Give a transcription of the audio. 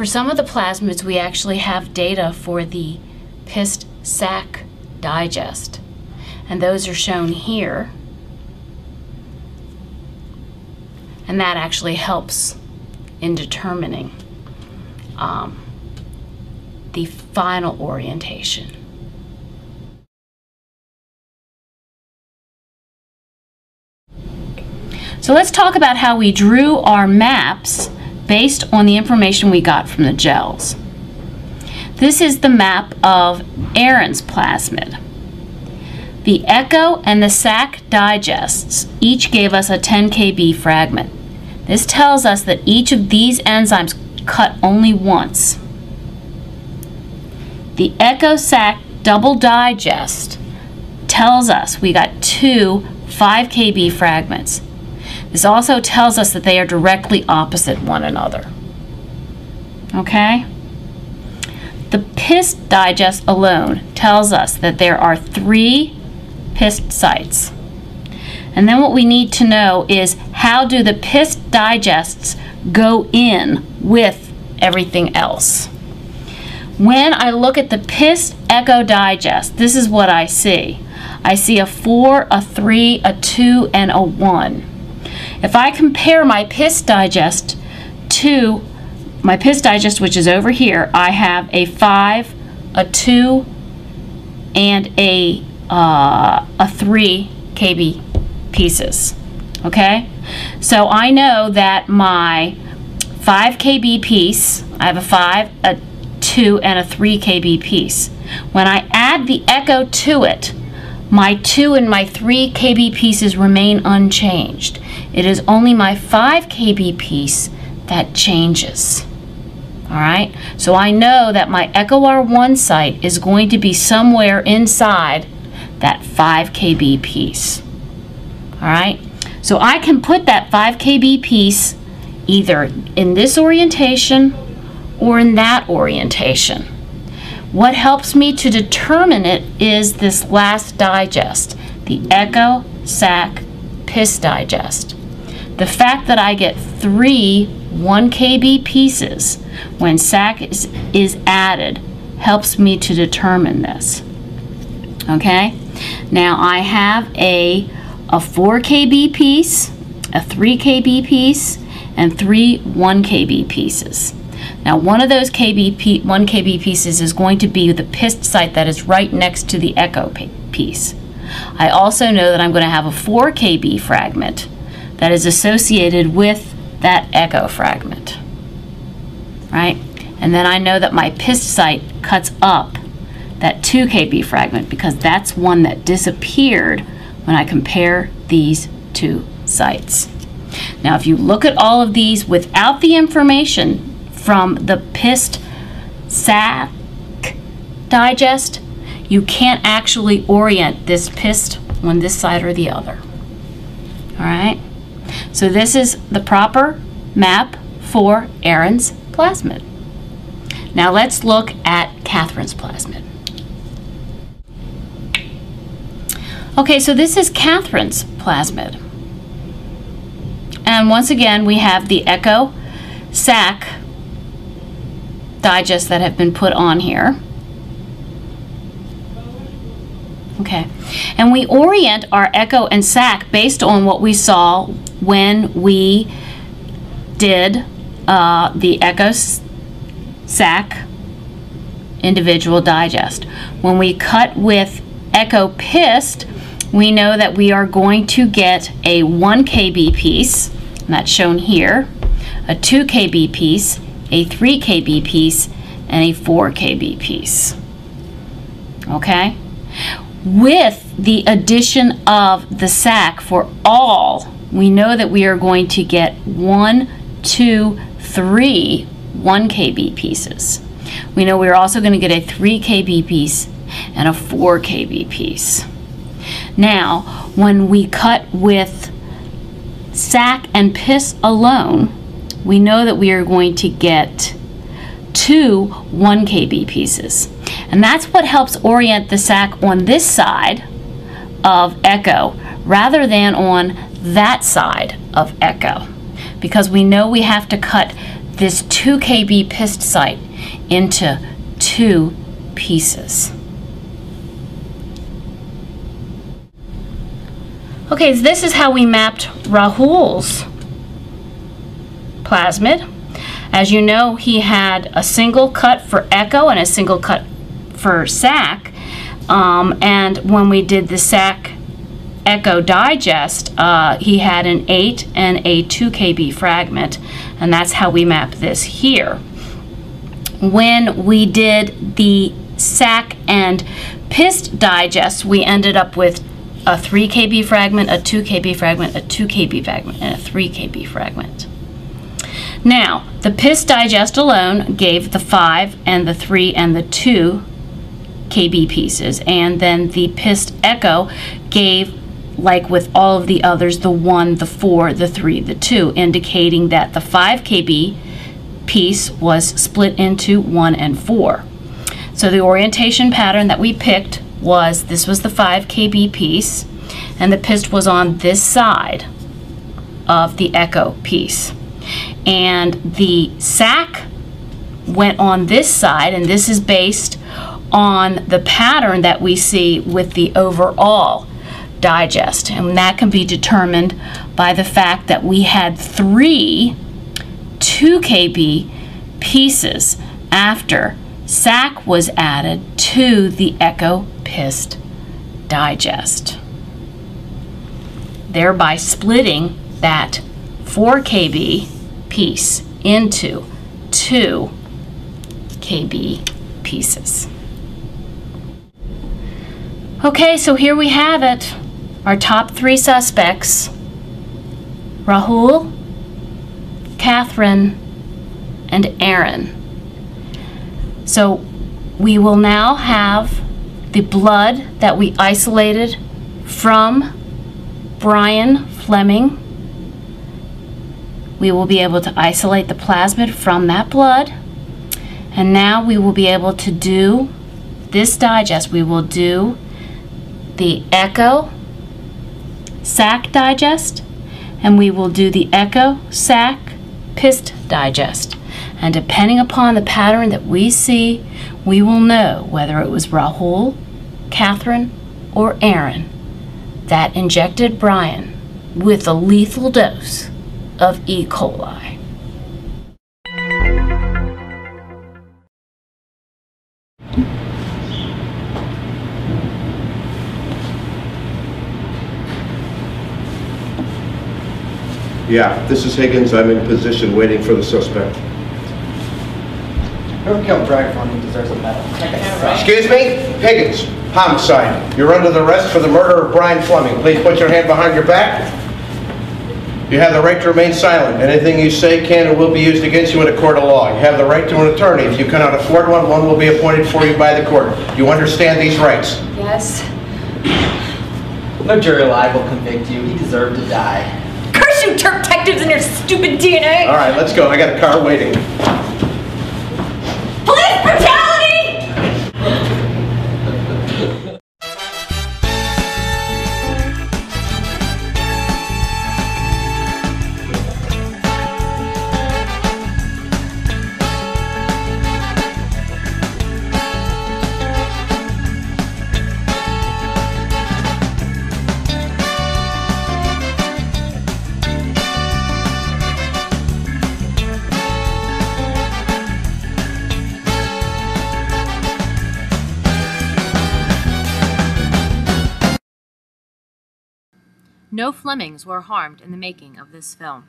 For some of the plasmids, we actually have data for the pist-sac digest, and those are shown here, and that actually helps in determining the final orientation. So let's talk about how we drew our maps based on the information we got from the gels. This is the map of Aaron's plasmid. The echo and the sac digests each gave us a 10 kb fragment. This tells us that each of these enzymes cut only once. The echo-sac double digest tells us we got two 5 kb fragments. This also tells us that they are directly opposite one another. Okay? The pist digest alone tells us that there are 3 pist sites. And then what we need to know is, how do the pist digests go in with everything else? When I look at the pist echo digest, this is what I see. I see a 4, a 3, a 2, and a 1. If I compare my pist digest to my pist digest, which is over here, I have a 5, a 2, and a 3 kb pieces. Okay? So I know that my 5 kb piece, I have a 5, a 2, and a 3 kb piece. When I add the echo to it, my 2 and my 3 kb pieces remain unchanged. It is only my 5 kb piece that changes. Alright, so I know that my echo R1 site is going to be somewhere inside that 5 kb piece. Alright, so I can put that 5 kb piece either in this orientation or in that orientation. What helps me to determine it is this last digest, the echo, sac, pist digest. The fact that I get 3 1 kb pieces when sac is added helps me to determine this. Okay? Now I have a 4 kb piece, a 3 kb piece, and 3 1 kb pieces. Now one of those 1 kb pieces is going to be the pist site that is right next to the echo piece. I also know that I'm going to have a 4 kb fragment that is associated with that echo fragment. Right? And then I know that my pist site cuts up that 2 kb fragment because that's one that disappeared when I compare these two sites. Now if you look at all of these without the information from the pist-sac digest, you can't actually orient this pist on this side or the other. Alright? So this is the proper map for Aaron's plasmid. Now let's look at Catherine's plasmid. Okay, so this is Catherine's plasmid. And once again, we have the echo sac digests that have been put on here. Okay, and we orient our echo and sac based on what we saw when we did the echo sac individual digest. When we cut with echo pist, we know that we are going to get a 1 kb piece, and that's shown here, a 2 kb piece, a 3 kb piece, and a 4 kb piece. Okay? With the addition of the sac for all, we know that we are going to get 1, 2, 3 1 kb pieces. We know we're also going to get a 3 kb piece and a 4 kb piece. Now, when we cut with sac and pist alone, we know that we are going to get 2 1 kb pieces. And that's what helps orient the sac on this side of echo rather than on that side of echo, because we know we have to cut this 2 kb pist site into 2 pieces. Okay, so this is how we mapped Rahul's plasmid. As you know, he had a single cut for echo and a single cut for sac. And when we did the sac echo digest, he had an 8 and a 2 kb fragment, and that's how we map this here. When we did the sac and pist digest, we ended up with a 3 kb fragment, a 2 kb fragment, a 2 kb fragment, and a 3 kb fragment. Now, the pist digest alone gave the 5 and the 3 and the 2 kb pieces, and then the pist echo gave, like with all of the others, the 1, the 4, the 3, the 2, indicating that the 5 kb piece was split into 1 and 4. So the orientation pattern that we picked was, this was the 5 kb piece, and the pist was on this side of the echo piece. And the sac went on this side, and this is based on the pattern that we see with the overall digest. And that can be determined by the fact that we had 3 2 kb pieces after sac was added to the echo pist digest, thereby splitting that 4 kb piece into 2 kb pieces. Okay, so here we have it. Our top 3 suspects: Rahul, Catherine, and Aaron. So we will now have the blood that we isolated from Brian Fleming. We will be able to isolate the plasmid from that blood. And now we will be able to do this digest. We will do the echo sac digest, and we will do the echo sac pist digest. And depending upon the pattern that we see, we will know whether it was Rahul, Catherine, or Aaron that injected Brian with a lethal dose of E. coli. Yeah, this is Higgins. I'm in position waiting for the suspect. Whoever killed Brian Fleming deserves a medal. Excuse me? Higgins, homicide. You're under the arrest for the murder of Brian Fleming. Please put your hand behind your back. You have the right to remain silent. Anything you say can and will be used against you in a court of law. You have the right to an attorney. If you cannot afford one, one will be appointed for you by the court. You understand these rights? Yes. No jury alive will convict you. He deserved to die. Curse you, Terptectives, and your stupid DNA! All right, let's go. I got a car waiting. Police brutality! No Flemings were harmed in the making of this film.